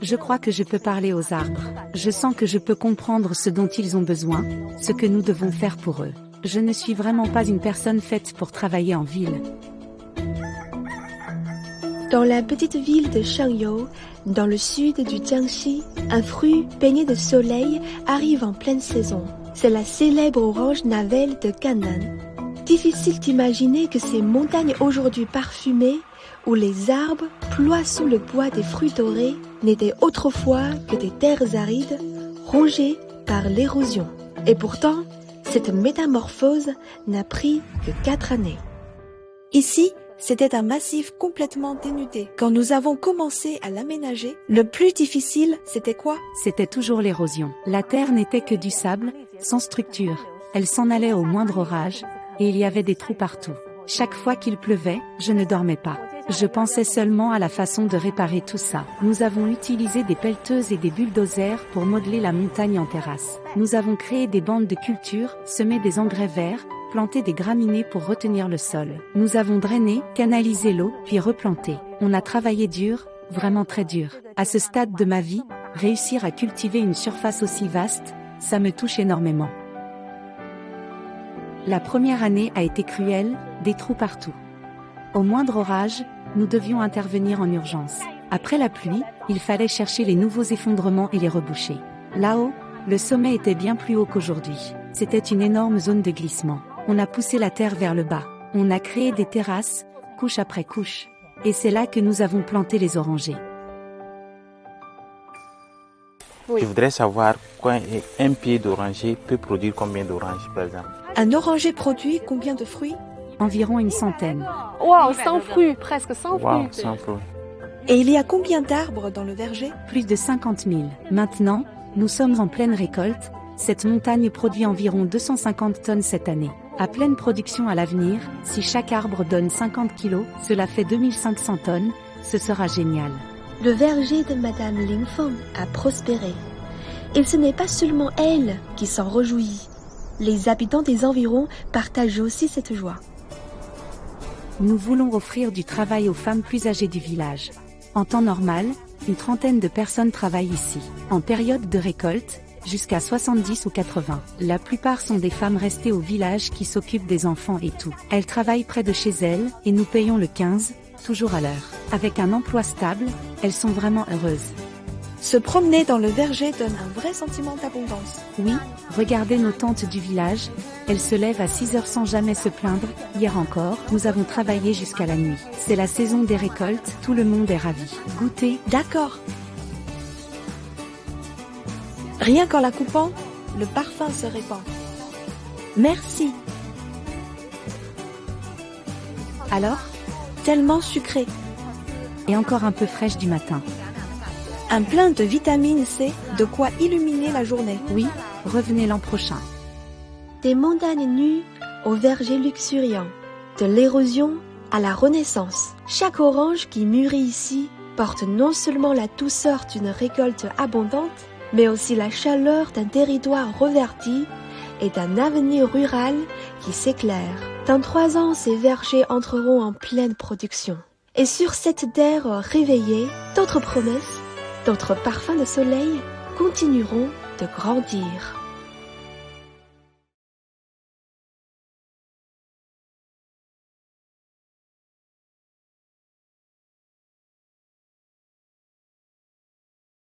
Je crois que je peux parler aux arbres. Je sens que je peux comprendre ce dont ils ont besoin, ce que nous devons faire pour eux. Je ne suis vraiment pas une personne faite pour travailler en ville. Dans la petite ville de Shangyou, dans le sud du Jiangxi, un fruit baigné de soleil arrive en pleine saison. C'est la célèbre orange Navel de Canaan. Difficile d'imaginer que ces montagnes aujourd'hui parfumées, où les arbres ploient sous le poids des fruits dorés, n'étaient autrefois que des terres arides, rongées par l'érosion. Et pourtant, cette métamorphose n'a pris que 4 années. Ici, c'était un massif complètement dénudé. Quand nous avons commencé à l'aménager, le plus difficile, c'était quoi? C'était toujours l'érosion. La terre n'était que du sable, sans structure. Elle s'en allait au moindre orage, et il y avait des trous partout. Chaque fois qu'il pleuvait, je ne dormais pas. Je pensais seulement à la façon de réparer tout ça. Nous avons utilisé des pelleteuses et des bulldozers pour modeler la montagne en terrasse. Nous avons créé des bandes de culture, semé des engrais verts, planté des graminées pour retenir le sol. Nous avons drainé, canalisé l'eau, puis replanté. On a travaillé dur, vraiment très dur. À ce stade de ma vie, réussir à cultiver une surface aussi vaste, ça me touche énormément. La première année a été cruelle, des trous partout. Au moindre orage, nous devions intervenir en urgence. Après la pluie, il fallait chercher les nouveaux effondrements et les reboucher. Là-haut, le sommet était bien plus haut qu'aujourd'hui. C'était une énorme zone de glissement. On a poussé la terre vers le bas. On a créé des terrasses, couche après couche. Et c'est là que nous avons planté les orangers. Je voudrais savoir un pied d'oranger peut produire combien d'oranges, par exemple. Un oranger produit combien de fruits? Environ une centaine. Waouh, 100 fruits, presque 100 fruits. Wow, 100 fruits. Et il y a combien d'arbres dans le verger? Plus de 50 000. Maintenant, nous sommes en pleine récolte. Cette montagne produit environ 250 tonnes cette année. À pleine production à l'avenir, si chaque arbre donne 50 kilos, cela fait 2500 tonnes, ce sera génial. Le verger de Madame Lingfeng a prospéré. Et ce n'est pas seulement elle qui s'en réjouit. Les habitants des environs partagent aussi cette joie. Nous voulons offrir du travail aux femmes plus âgées du village. En temps normal, une trentaine de personnes travaillent ici. En période de récolte, jusqu'à 70 ou 80. La plupart sont des femmes restées au village qui s'occupent des enfants et tout. Elles travaillent près de chez elles et nous payons le 15, toujours à l'heure. Avec un emploi stable, elles sont vraiment heureuses. Se promener dans le verger donne un vrai sentiment d'abondance. Oui, regardez nos tantes du village, elles se lèvent à 6 heures sans jamais se plaindre. Hier encore, nous avons travaillé jusqu'à la nuit. C'est la saison des récoltes, tout le monde est ravi. Goûtez. D'accord. Rien qu'en la coupant, le parfum se répand. Merci. Alors? Tellement sucré. Et encore un peu fraîche du matin. Un plein de vitamine C, de quoi illuminer la journée. Oui, revenez l'an prochain. Des montagnes nues au verger luxuriant, de l'érosion à la renaissance. Chaque orange qui mûrit ici porte non seulement la douceur d'une récolte abondante, mais aussi la chaleur d'un territoire reverti et d'un avenir rural qui s'éclaire. Dans 3 ans, ces vergers entreront en pleine production. Et sur cette terre réveillée, d'autres promesses, d'autres parfums de soleil continueront de grandir.